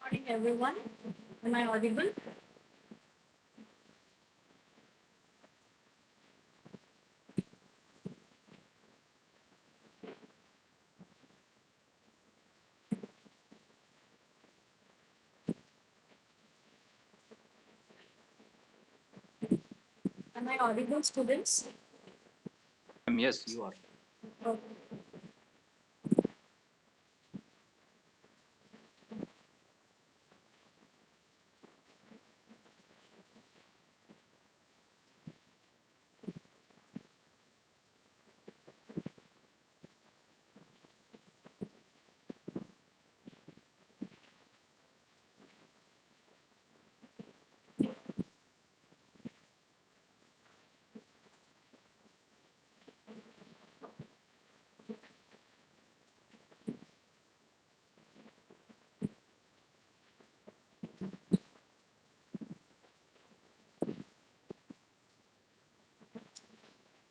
Morning, everyone. Am I audible? Am I audible, students? Yes, you are. Okay.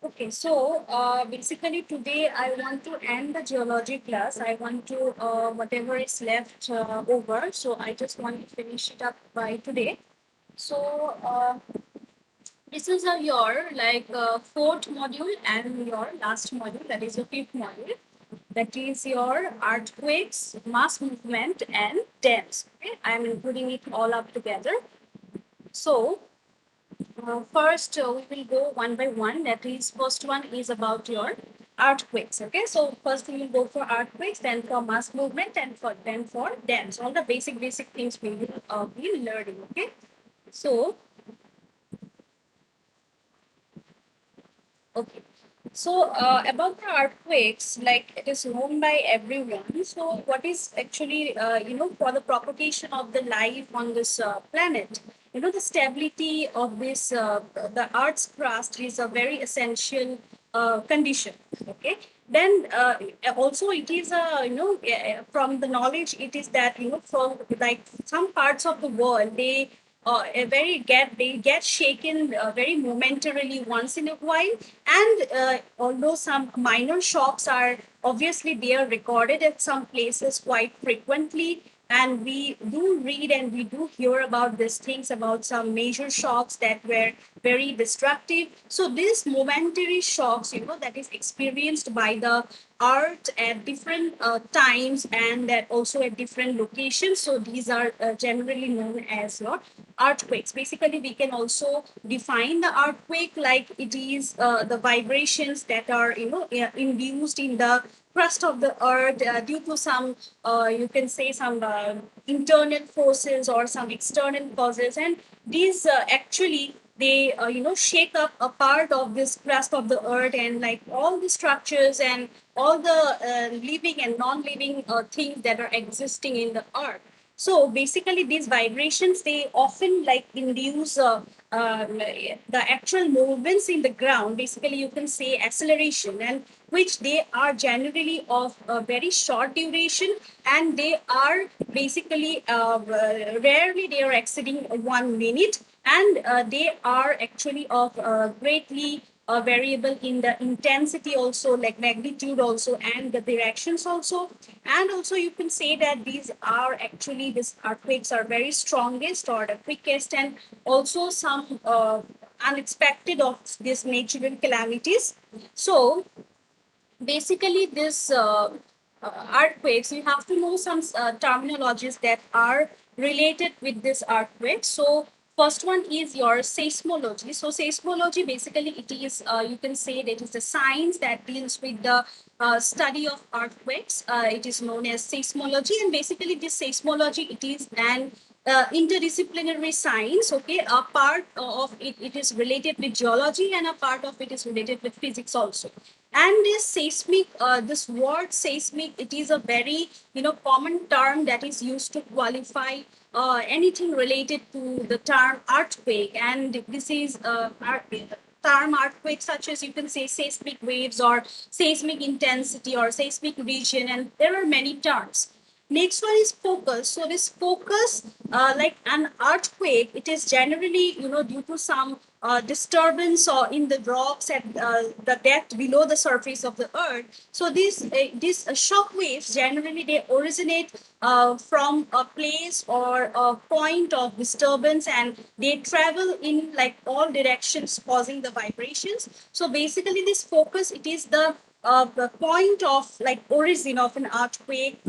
Okay, so basically today I want to end the geology class. I want to, whatever is left over, so I just want to finish it up by today. So this is your fourth module and your last module, that is your fifth module. That is your earthquakes, mass movement, and dams. Okay, I am including it all up together. So first, we will go one by one. That is, first one is about your earthquakes. Okay, so first we will go for earthquakes, then for mass movement, and then for dams. All the basic things we will be learning. Okay, so okay. So about the earthquakes, like it is known by everyone. So what is actually, for the propagation of the life on this planet, the stability of this, the Earth's crust is a very essential condition. Okay. Then also it is from the knowledge it is that from like some parts of the world they get shaken very momentarily once in a while, and although some minor shocks are obviously they are recorded at some places quite frequently, and we do read and we do hear about these things about some major shocks that were very destructive. So these momentary shocks that is experienced by the art at different times and that also at different locations. So these are generally known as your earthquakes. Basically, we can also define the earthquake like it is the vibrations that are induced in the crust of the earth due to some you can say some internal forces or some external causes, and these actually they shake up a part of this crust of the earth, and like all the structures and all the living and non-living things that are existing in the earth. So basically these vibrations they often like induce the actual movements in the ground. Basically you can say acceleration, and which they are generally of a very short duration, and they are basically rarely they are exceeding 1 minute, and they are actually of greatly variable in the intensity also, like magnitude also, and the directions also. And also you can say that these are actually these earthquakes are very strongest or the quickest, and also some unexpected of these natural calamities. So basically this earthquakes, you have to know some terminologies that are related with this earthquake. So first one is your seismology. So seismology basically it is you can say that is the science that deals with the study of earthquakes. It is known as seismology, and basically this seismology it is an interdisciplinary science. Okay, a part of it, it is related with geology, and a part of it is related with physics also. And this seismic this word seismic, it is a very common term that is used to qualify anything related to the term earthquake. And this is term earthquake such as you can say seismic waves or seismic intensity or seismic region, and there are many terms. Next one is focus. So this focus, like an earthquake, it is generally due to some disturbance or in the rocks at the depth below the surface of the earth. So these shock waves generally they originate from a place or a point of disturbance, and they travel in like all directions causing the vibrations. So basically this focus it is the point of like origin of an earthquake,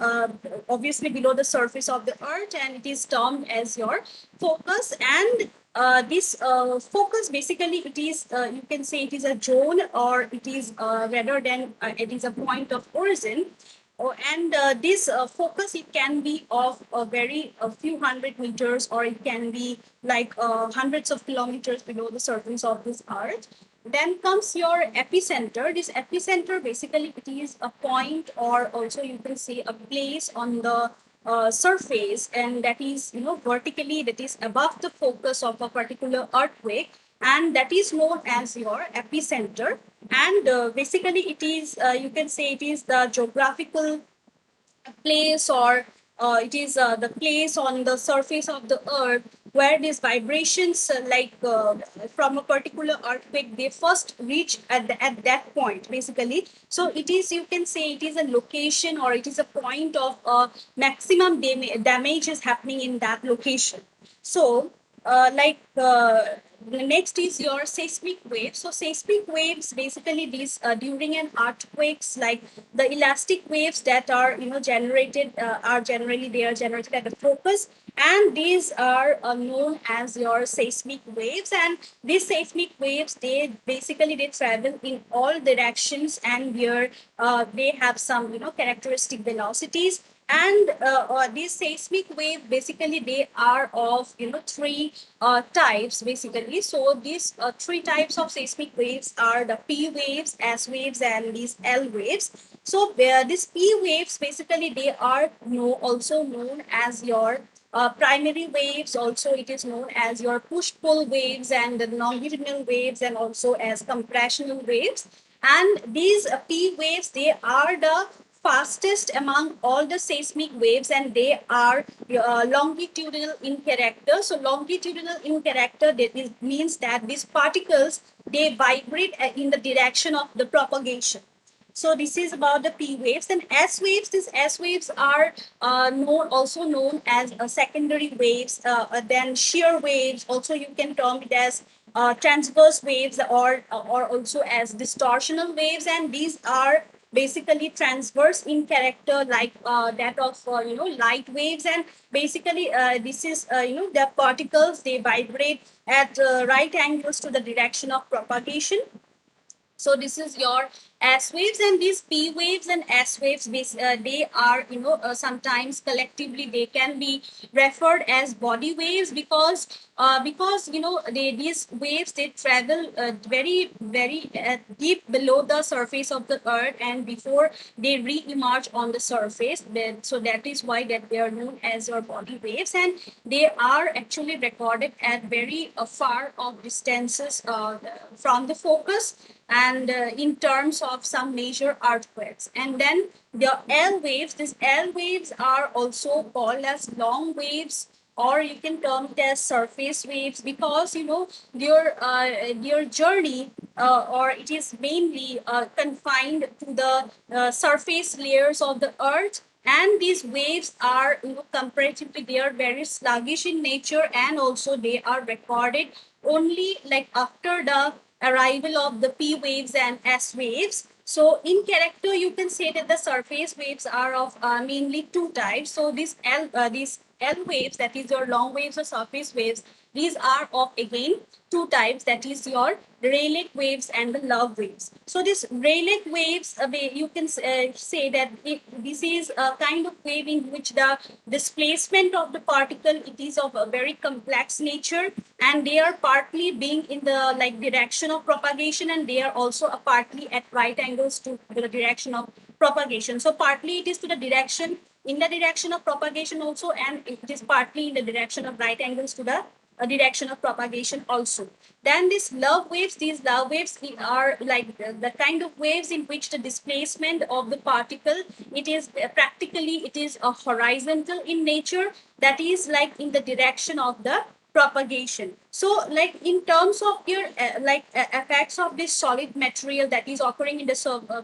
obviously below the surface of the earth, and it is termed as your focus. And this focus basically it is you can say it is a zone, or it is rather than it is a point of origin. Oh, and this focus it can be of a very a few hundred meters, or it can be like hundreds of kilometers below the surface of this earth. Then comes your epicenter. This epicenter basically it is a point, or also you can say a place on the surface, and that is vertically, that is above the focus of a particular earthquake, and that is known as your epicenter. And basically it is you can say it is the geographical place, or it is the place on the surface of the earth where these vibrations from a particular earthquake they first reach at that point basically. So it is you can say it is a location, or it is a point of maximum damage is happening in that location. So the next is your seismic waves. So seismic waves basically these during an earthquakes, like the elastic waves that are generated are generally they are generated at the focus, and these are known as your seismic waves. And these seismic waves they basically they travel in all directions, and where they have some characteristic velocities. And these seismic waves basically they are of three types basically. So these three types of seismic waves are the P waves, S waves, and these L waves. So these P waves basically they are also known as your primary waves. Also it is known as your push pull waves, and the longitudinal waves, and also as compressional waves. And these P waves they are the fastest among all the seismic waves, and they are longitudinal in character. So longitudinal in character that is, means that these particles they vibrate in the direction of the propagation. So this is about the P waves. And S waves, these S waves are also known as secondary waves, then shear waves. Also, you can term it as transverse waves, or also as distortional waves. And these are basically transverse in character, like that of light waves. And basically this is the particles, they vibrate at right angles to the direction of propagation. So this is your S waves, and these P waves and S waves, they are sometimes collectively they can be referred as body waves, because these waves, they travel very deep below the surface of the earth, and before they re-emerge on the surface. So that is why that they are known as your body waves, and they are actually recorded at very far of distances from the focus, and in terms of some major earthquakes. And then the L waves, these L waves are also called as long waves, or you can term it as surface waves, because their journey, or it is mainly confined to the surface layers of the earth. And these waves are, comparatively, they are very sluggish in nature, and also they are recorded only like after the arrival of the P waves and S waves. So in character, you can say that the surface waves are of mainly two types. So these L waves, that is your long waves or surface waves, these are of again two types, that is your Rayleigh waves and the love waves. So this Rayleigh waves, you can say that this is a kind of wave in which the displacement of the particle, it is of a very complex nature, and they are partly being in the like direction of propagation, and they are also a partly at right angles to the direction of propagation. So partly it is to the direction, in the direction of propagation also, and it is partly in the direction of right angles to the direction of propagation also. Then these love waves are like the kind of waves in which the displacement of the particle, it is practically, it is a horizontal in nature, that is like in the direction of the propagation. So like in terms of your effects of this solid material that is occurring in the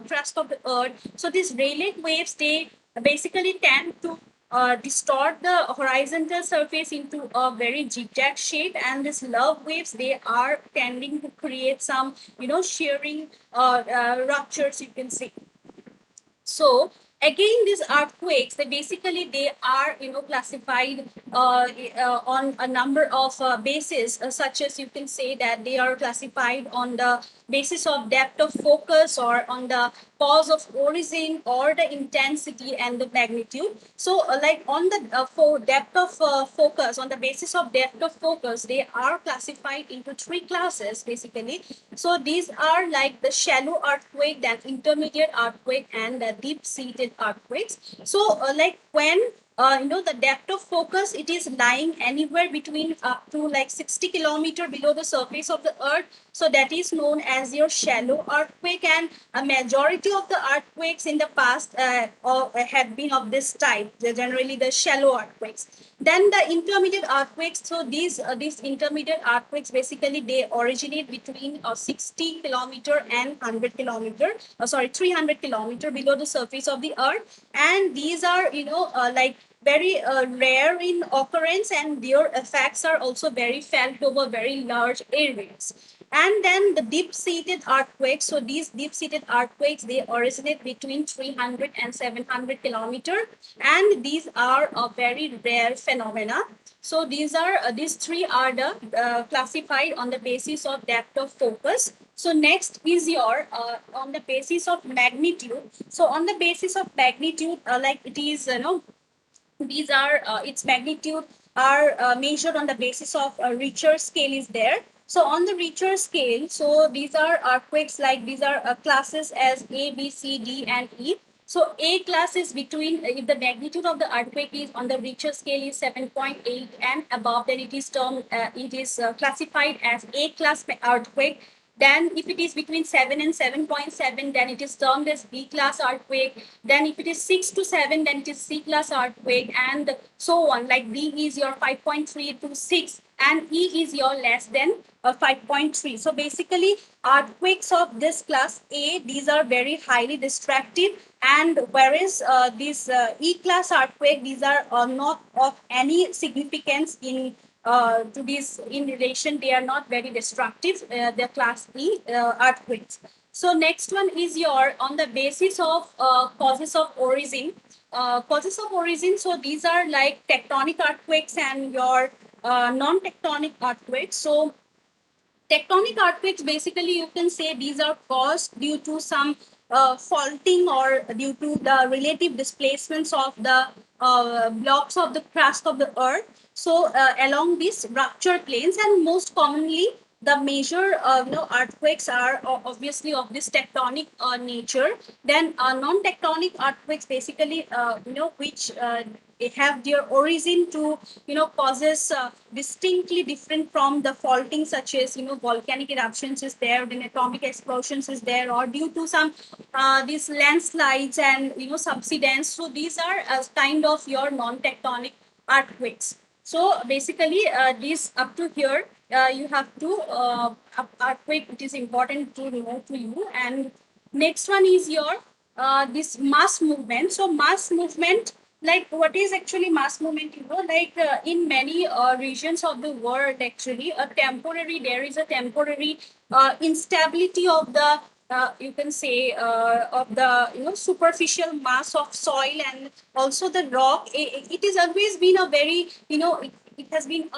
crust of the earth, so these Rayleigh waves, they basically tend to distort the horizontal surface into a very zigzag shape, and these love waves, they are tending to create some shearing ruptures, you can say. So again, these earthquakes, they basically, they are classified on a number of bases, such as you can say that they are classified on the basis of depth of focus, or on the cause of origin, or the intensity and the magnitude. So like on the for depth of focus, on the basis of depth of focus, they are classified into three classes basically. So these are like the shallow earthquake, then intermediate earthquake, and the deep seated earthquakes. So like when the depth of focus, it is lying anywhere between up to like 60 kilometer below the surface of the earth, so that is known as your shallow earthquake. And a majority of the earthquakes in the past have been of this type. They're generally the shallow earthquakes. Then the intermediate earthquakes. So these intermediate earthquakes, basically they originate between 60 kilometer and 100 kilometer. Sorry, 300 kilometer below the surface of the earth, and these are like very rare in occurrence, and their effects are also very felt over very large areas. And then the deep-seated earthquakes. So these deep-seated earthquakes, they originate between 300 and 700 kilometer, and these are a very rare phenomena. So these three are the classified on the basis of depth of focus. So next is your on the basis of magnitude. So on the basis of magnitude, like it is these are its magnitude are measured on the basis of a Richter scale is there. So on the Richter scale, so these are earthquakes, like these are classes as A, B, C, D, and E. So A class is between, if the magnitude of the earthquake is on the Richter scale is 7.8 and above, then it is termed it is classified as A class earthquake. Then if it is between 7 and 7.7, then it is termed as B class earthquake. Then if it is 6 to 7, then it is C class earthquake, and so on. Like D is your 5.3 to 6, and E is your less than 5.3. So basically, earthquakes of this class A, these are very highly destructive, and whereas these E class earthquake, these are not of any significance in to this in relation, they are not very destructive, the class E earthquakes. So next one is your on the basis of causes of origin. Causes of origin. So these are like tectonic earthquakes and your non-tectonic earthquakes. So tectonic earthquakes, basically you can say these are caused due to some faulting or due to the relative displacements of the blocks of the crust of the earth. So along these rupture planes, and most commonly the major earthquakes are obviously of this tectonic nature. Then non-tectonic earthquakes, basically which have their origin to causes distinctly different from the faulting, such as volcanic eruptions is there, then atomic explosions is there, or due to some these landslides and subsidence. So these are as kind of your non-tectonic earthquakes. So basically this up to here you have to earthquake, it is important to know to you. And next one is your this mass movement. So mass movement, like what is actually mass movement, like in many regions of the world, actually a temporary there is a temporary instability of the you can say of the superficial mass of soil and also the rock. It is always been a very it has been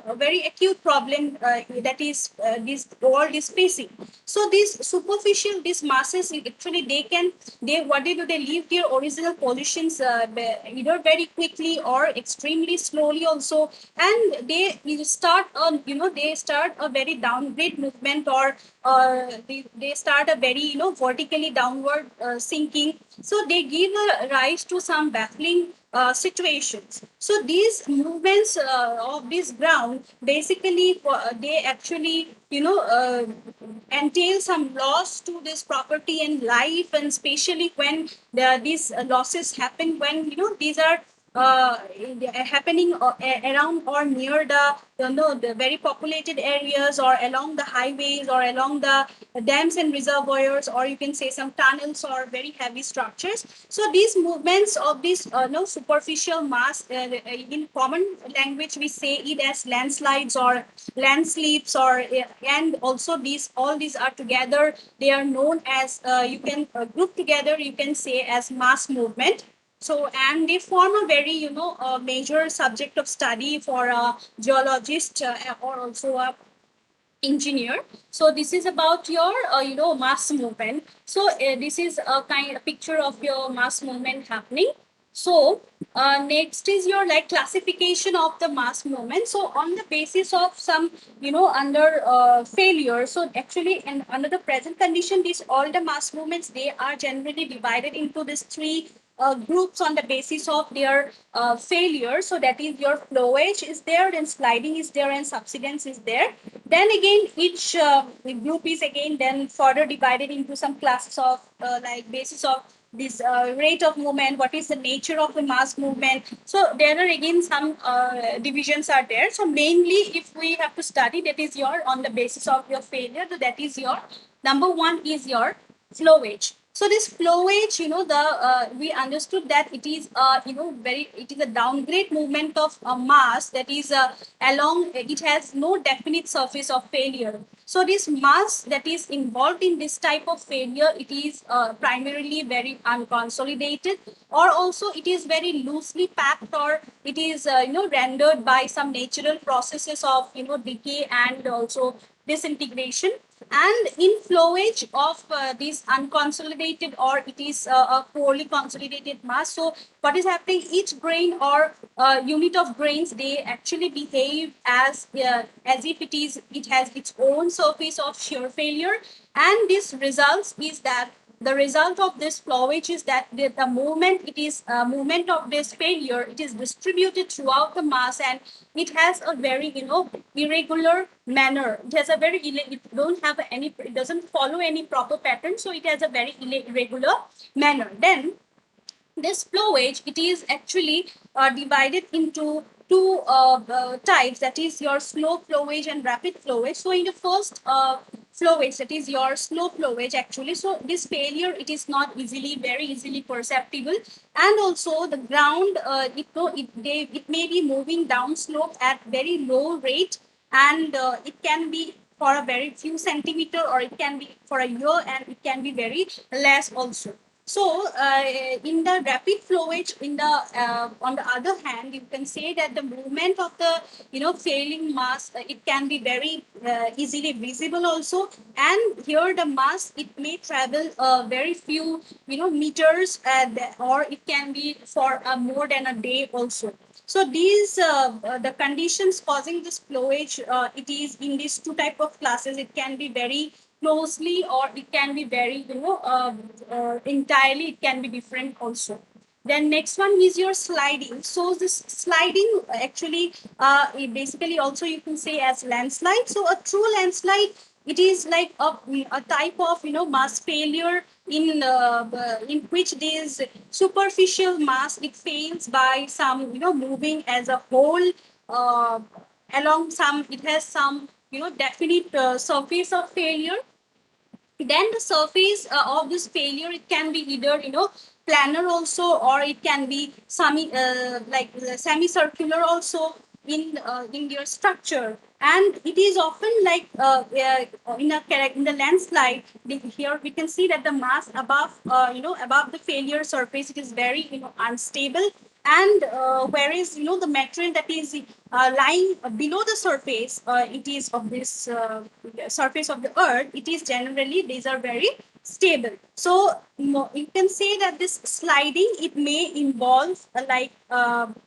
a very acute problem, that is this world is facing. So these superficial, these masses, actually they what they do, they leave their original positions either very quickly or extremely slowly also, and they start a they start a very downgrade movement, or they start a very vertically downward sinking. So they give a rise to some baffling situations. So these movements of this ground, basically they actually entail some loss to this property and life, and especially when these losses happen when these are uh, happening around or near the the very populated areas, or along the highways, or along the dams and reservoirs, or you can say some tunnels or very heavy structures. So these movements of this no superficial mass, in common language we say it as landslides or landslips, or and also these all these are together, they are known as you can group together, you can say as mass movement. So, and they form a very major subject of study for a geologist or also a engineer. So this is about your mass movement. So this is a kind of picture of your mass movement happening. So next is your like classification of the mass movement. So on the basis of some under failure, so actually and under the present condition, these all the mass movements, they are generally divided into these three groups on the basis of their failure. So that is your flowage is there, then sliding is there, and subsidence is there. Then again, each group is again then further divided into some classes of like basis of this rate of movement, what is the nature of the mass movement. So there are again some divisions are there. So mainly if we have to study, that is your on the basis of your failure, that is your number one is your flowage. So this flowage, the we understood that it is very, it is a downgrade movement of a mass that is along, it has no definite surface of failure. So this mass that is involved in this type of failure, it is primarily very unconsolidated, or also it is very loosely packed, or it is rendered by some natural processes of decay and also disintegration. And in flowage of this unconsolidated, or it is a poorly consolidated mass, so what is happening, each grain or unit of grains, they actually behave as if it has its own surface of shear failure. And this results is that the result of this flowage is that the movement, it is movement of this failure, it is distributed throughout the mass, and it has a very irregular manner. It has a very it don't have any, it doesn't follow any proper pattern, so it has a very irregular manner. Then this flowage, it is actually divided into two types, that is your slow flowage and rapid flowage. So in the first flowage, that is your slow flowage, actually, so this failure, it is not easily, very easily perceptible, and also the ground, it may be moving down slope at very low rate, and it can be for a very few centimeter, or it can be for a year, and it can be very less also. So, in the rapid flowage, in the on the other hand, you can say that the movement of the failing mass, it can be very easily visible also. And here the mass, it may travel very few meters, or it can be for more than a day also. So these the conditions causing this flowage, it is in these two type of classes. It can be very closely, or it can be very entirely. It can be different also. Then next one is your sliding. So this sliding actually, basically also you can say as landslide. So a true landslide, it is like a type of mass failure in which this superficial mass, it fails by some moving as a whole uh, along some, it has some definite surface of failure. Then the surface of this failure, it can be either planar also, or it can be semicircular also in their structure. And it is often like in the landslide, here we can see that the mass above above the failure surface, it is very unstable. And whereas the material that is lying below the surface, it is of this surface of the earth, it is generally, these are very stable. So you can say that this sliding, it may involve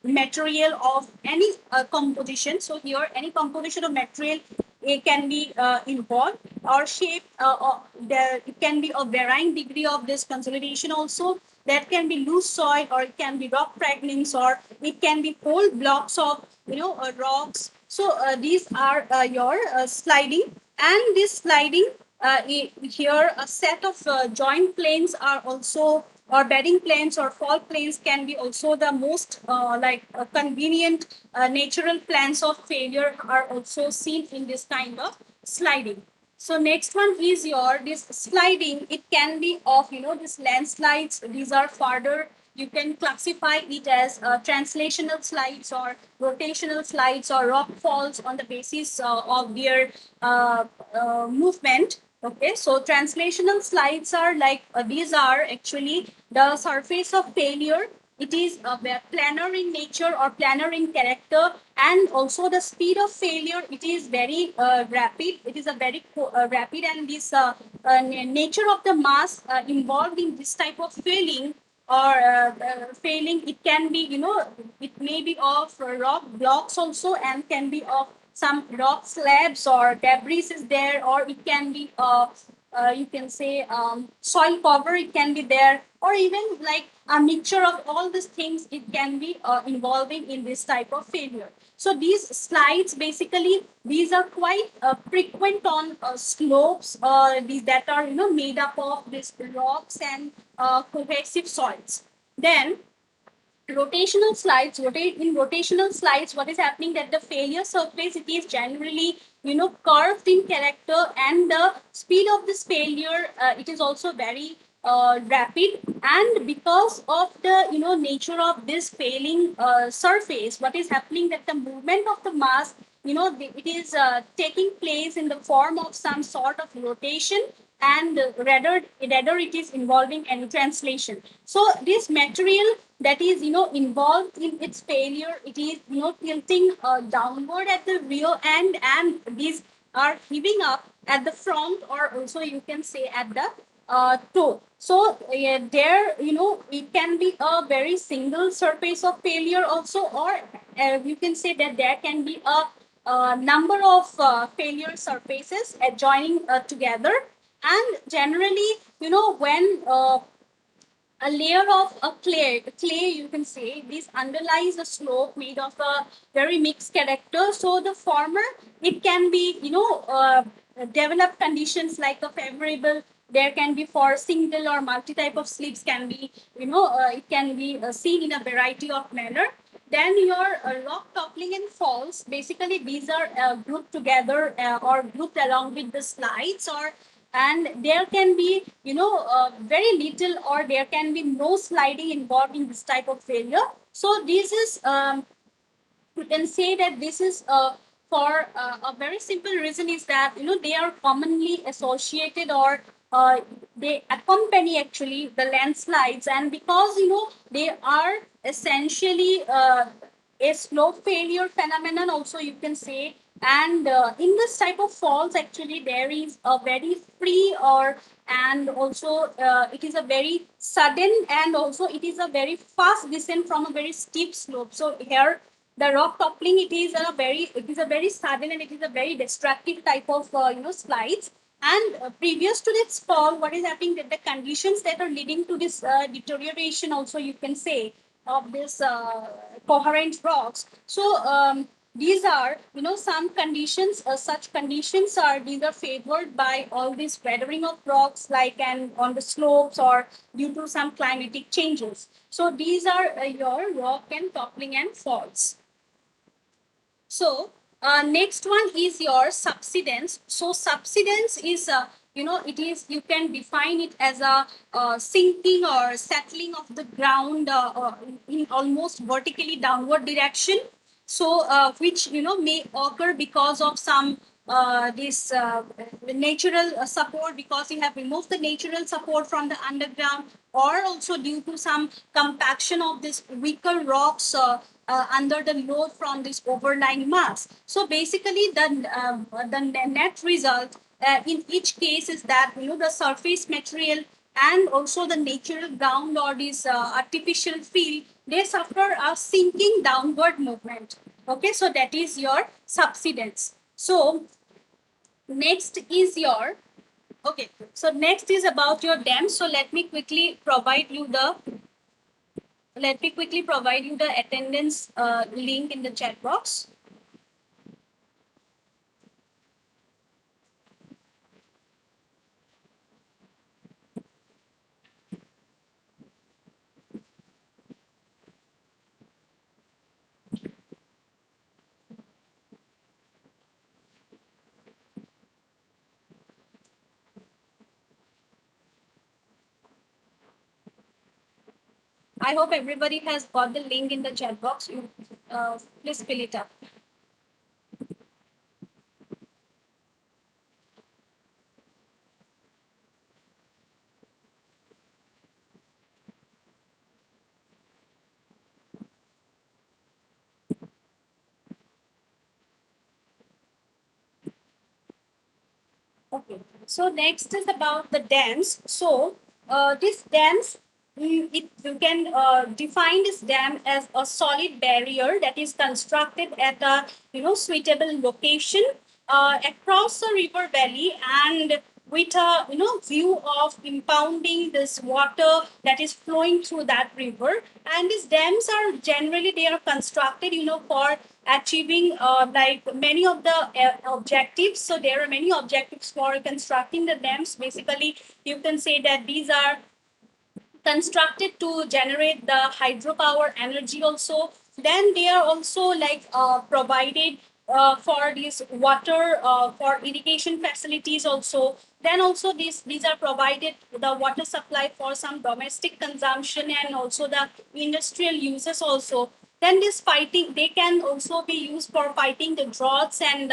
material of any composition. So here any composition of material, it can be involved, or shape, or there it can be a varying degree of this consolidation also. That can be loose soil, or it can be rock fragments, or it can be whole blocks of rocks. So these are your sliding. And this sliding, here a set of joint planes are also, or bedding planes or fall planes can be also the most convenient natural plans of failure are also seen in this kind of sliding. So next one is your this sliding. It can be of this landslides. These are further, you can classify it as translational slides, or rotational slides, or rock falls on the basis of their movement. Okay, so translational slides are like these are actually the surface of failure. It is planar in nature, or planar in character, and also the speed of failure, it is very rapid. It is a very rapid, and this nature of the mass involved in this type of failing, or failing, it can be it may be of rock blocks also, and can be of some rock slabs or debris is there, or it can be you can say soil cover, it can be there, or even like a mixture of all these things, it can be involving in this type of failure. So these slides, basically these are quite frequent on slopes these that are made up of these rocks and cohesive soils. Then rotational slides, rotational slides, what is happening, that the failure surface, it is generally curved in character, and the speed of this failure, it is also very rapid. And because of the nature of this failing surface, what is happening, that the movement of the mass, it is taking place in the form of some sort of rotation, and rather it is involving any translation. So this material that is involved in its failure, it is tilting downward at the rear end, and these are heaving up at the front, or also you can say at the toe. So there it can be a very single surface of failure also, or you can say that there can be a number of failure surfaces adjoining together. And generally, when a layer of a clay, you can say, this underlies a slope made of a very mixed character. So the former, it can be develop conditions like a favorable, there can be for single or multi type of slips, can be it can be seen in a variety of manner. Then your rock toppling and falls, basically these are grouped together or grouped along with the slides, or and there can be very little, or there can be no sliding involved in this type of failure. So this is you can say that this is for a very simple reason is that they are commonly associated, or they accompany actually the landslides, and because they are essentially a slope failure phenomenon also, you can say. And in this type of falls actually there is a very free, or and also it is a very sudden, and also it is a very fast descent from a very steep slope. So here the rock toppling, it is a very sudden, and it is a very destructive type of slides. And previous to this fall, what is happening, that the conditions that are leading to this deterioration also, you can say, of this coherent rocks. So these are some conditions, such conditions are, these are favored by all this weathering of rocks, like and on the slopes, or due to some climatic changes. So these are your rock and toppling and faults. So next one is your subsidence. So subsidence is it is, you can define it as a sinking or settling of the ground in almost vertically downward direction. So which may occur because of some this natural support, because you have removed the natural support from the underground, or also due to some compaction of this weaker rocks under the load from this overlying mass. So basically, the net result in each case is that the surface material and also the natural ground, or this artificial field, they suffer a sinking downward movement. Okay, so that is your subsidence. So next is your, okay, so next is about your dams. So let me quickly provide you the attendance link in the chat box. I hope everybody has got the link in the chat box. You please fill it up. Okay. So next is about the dams. So this dams, you can define this dam as a solid barrier that is constructed at a suitable location across a river valley, and with a view of impounding this water that is flowing through that river. And these dams are generally, they are constructed for achieving like many of the objectives. So there are many objectives for constructing the dams. Basically, you can say that these are constructed to generate the hydropower energy also. Then they are also like provided for this water for irrigation facilities also. Then also these are provided the water supply for some domestic consumption and also the industrial uses also. Then this fighting, they can also be used for fighting the droughts and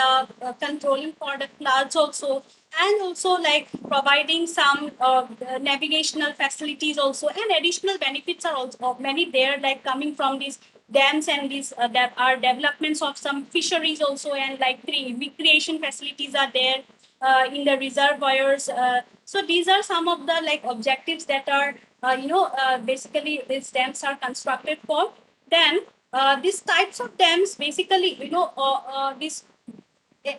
controlling for the floods also, and also like providing some navigational facilities also. And additional benefits are also many there, like coming from these dams, and these that are developments of some fisheries also, and like recreation facilities are there in the reservoirs. So these are some of the like objectives that are basically these dams are constructed for. Then these types of dams basically this,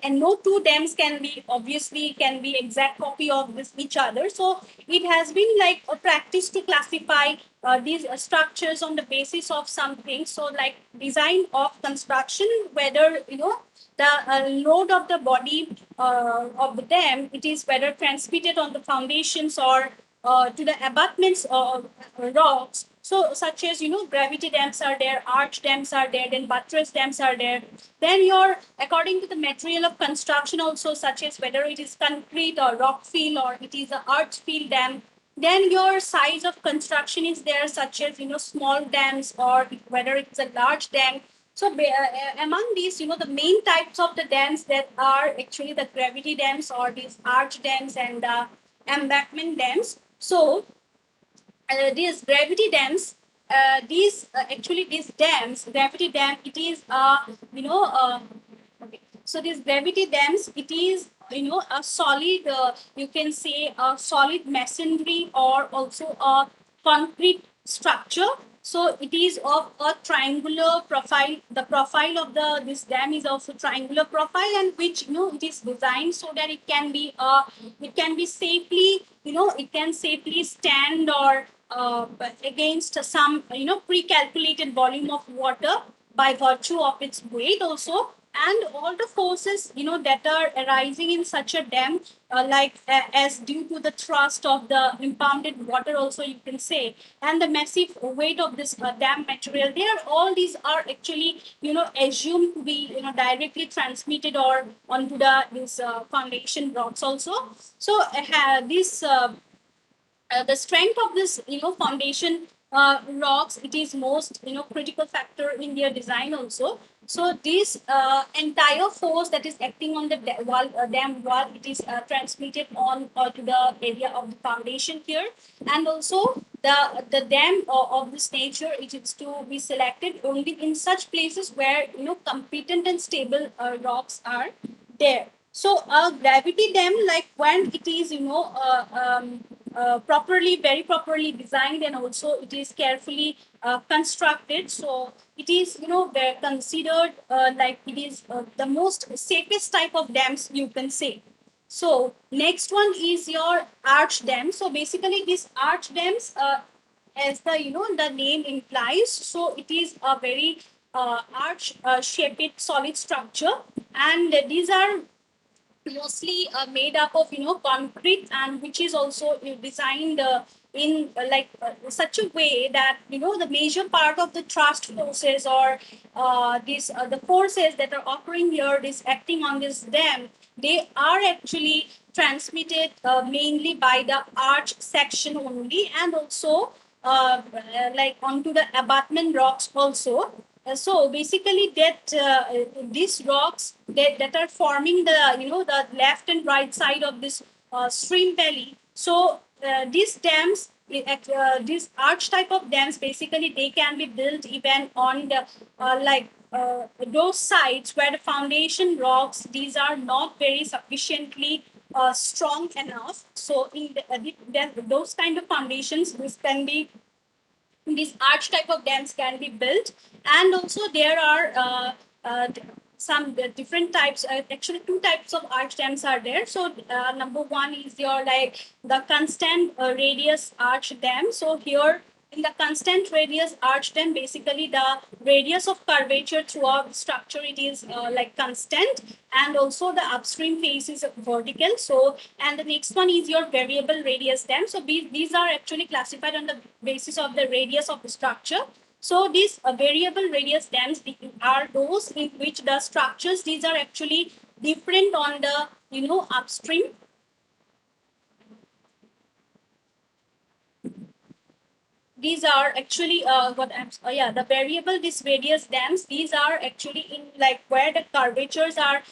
and no two dams can be, obviously can be exact copy of this each other. So it has been like a practice to classify these structures on the basis of something. So like design of construction, whether the load of the body of the dam, it is whether transmitted on the foundations or to the abutments of rocks. So such as gravity dams are there, arch dams are there, then buttress dams are there. Then your, according to the material of construction also, such as whether it is concrete or rock fill or it is a arch fill dam. Then your size of construction is there, such as small dams or whether it's a large dam. So among these, the main types of the dams that are actually the gravity dams or these arch dams and embankment dams. So these gravity dams, these actually these dams, gravity dam, it is okay. So these gravity dams, it is a solid, you can say a solid masonry or also a concrete structure. So it is of a triangular profile. The profile of the this dam is also triangular profile, and which it is designed so that it can be safely, it can safely stand or against some pre-calculated volume of water by virtue of its weight also, and all the forces that are arising in such a dam, as due to the thrust of the impounded water also, you can say, and the massive weight of this dam material, they are all these are actually assumed to be directly transmitted or onto the this foundation rocks also. So this the strength of this foundation rocks, it is most critical factor in their design also. So this entire force that is acting on the dam wall, it is transmitted on to the area of the foundation here. And also the dam of this nature, it is to be selected only in such places where competent and stable rocks are there. So a gravity dam, like when it is properly, very properly designed, and also it is carefully constructed, so it is they're considered like it is the most safest type of dams, you can say. So next one is your arch dam. So basically these arch dams, as the the name implies, so it is a very arch shaped solid structure, and these are mostly made up of concrete, and which is also designed in such a way that the major part of the thrust forces or these the forces that are occurring here is acting on this dam, they are actually transmitted mainly by the arch section only, and also like onto the abutment rocks also. So basically that these rocks that are forming the the left and right side of this stream valley. So these dams, these arch type of dams, basically they can be built even on the those sites where the foundation rocks, these are not very sufficiently strong enough. So in those kind of foundations, this can be, these arch type of dams can be built. And also there are some different types, actually two types of arch dams are there. So number one is your like the constant radius arch dam. So here in the constant radius arch dam, basically the radius of curvature throughout the structure, it is like constant, and also the upstream face is vertical. So and the next one is your variable radius dam. So these are actually classified on the basis of the radius of the structure. So these variable radius dams are those in which the structures, these are actually different on the upstream. These are actually what I'm yeah, the variable this radius dams, these are actually in like where the curvatures are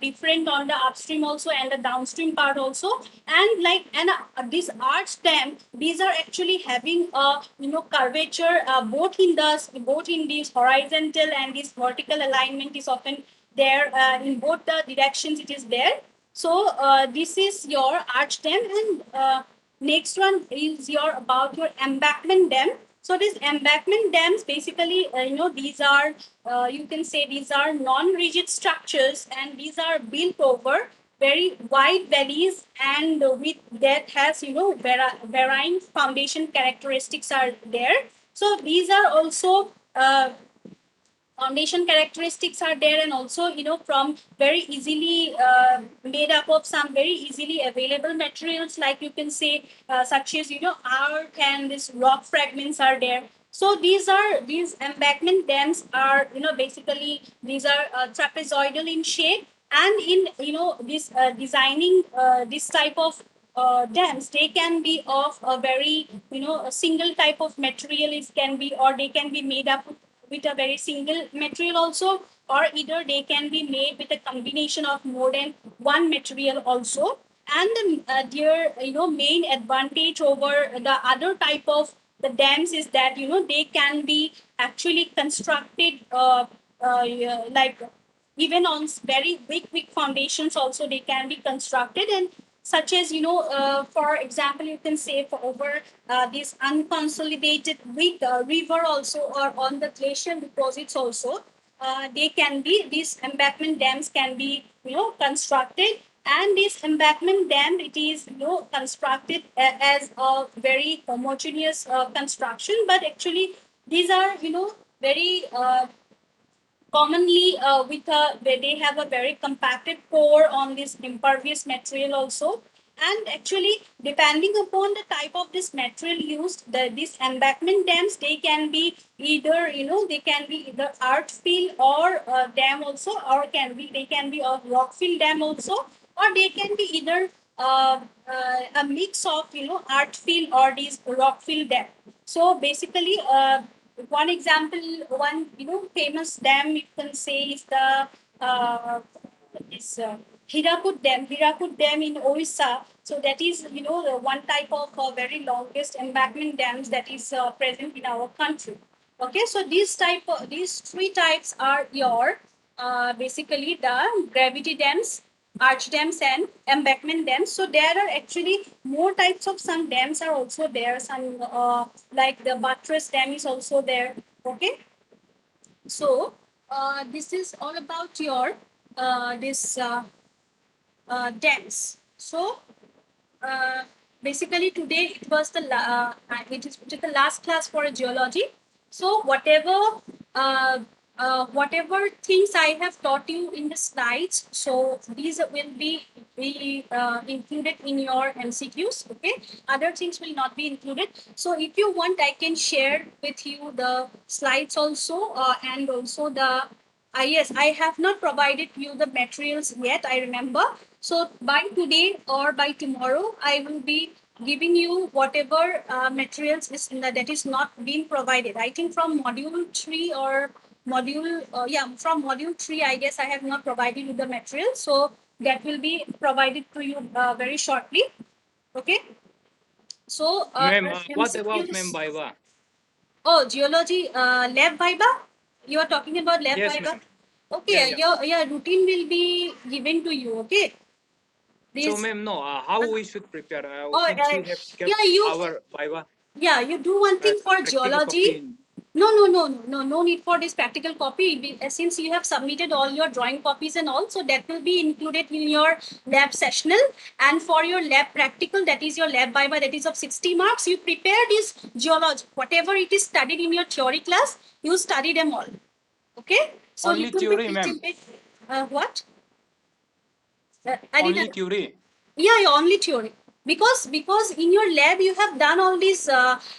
different on the upstream also and the downstream part also. And like and this arch dam, these are actually having a curvature both in these horizontal and this vertical alignment is often there, in both the directions it is there. So this is your arch dam. And next one is your about your embankment dam. So these embankment dams, basically these are you can say these are non-rigid structures, and these are built over very wide valleys, and with that has varying foundation characteristics are there. So these are also foundation characteristics are there, and also from very easily made up of some very easily available materials, like you can say such as earth and this rock fragments are there. So these embankment dams are basically these are trapezoidal in shape, and in this designing this type of dams, they can be of a very a single type of material, it can be, or they can be made up with a very single material also, or either they can be made with a combination of more than one material also. And their main advantage over the other type of the dams is that they can be actually constructed yeah, like even on very weak foundations also they can be constructed, and such as for example you can say for over this unconsolidated weak river also, or on the glacial deposits also, they can be these embankment dams can be constructed. And this embankment dam, it is constructed as a very homogeneous construction, but actually these are very commonly with a where they have a very compacted core on this impervious material also. And actually depending upon the type of this material used, these embankment dams, they can be either they can be either earth fill or dam also, or can be they can be a rock fill dam also, or they can be either a mix of earth fill or these rock fill dam. So basically one example, one famous dam you can say is the is Hirakud Dam in Orissa. So that is the one type of very longest embankment dams that is present in our country. Okay, so these three types are your basically the gravity dams, arch dams, and embankment dams. So there are actually more types of some dams are also there. Some like the buttress dam is also there. Okay, so this is all about your this dams. So uh, basically today it was it is the last class for geology. So uh, whatever things I have taught you in the slides, so these will be included in your MCQs. Okay, other things will not be included. So if you want, I can share with you the slides also, and also the yes, I have not provided you the materials yet, I remember. So by today or by tomorrow, I will be giving you whatever materials is in that is not being provided. I think from module 3 or from module 3, I guess I have not provided you the material. So that will be provided to you very shortly. Okay. So Ma'am, what about ma'am MCQs. Baiva? Oh, geology lab viva. You are talking about lab Yes, viva. ma'am. Yeah, Okay, yeah. your routine will be given to you. Okay, So, this. ma'am, no, how we should prepare Oh, since we have kept yeah, you. our Baiva You do one thing for practical geology. copy in. No need for this practical copy. Since you have submitted all your drawing copies and all, so that will be included in your lab sessional. And for your lab practical, that is your lab viva, that is of 60 marks. You prepare this geology, whatever it is studied in your theory class, you study them all. Okay, so Only little bit, theory, little ma'am. bit. What? I Only didn't. theory. Yeah, only theory. Because in your lab you have done all this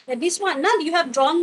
this one, no? You have drawn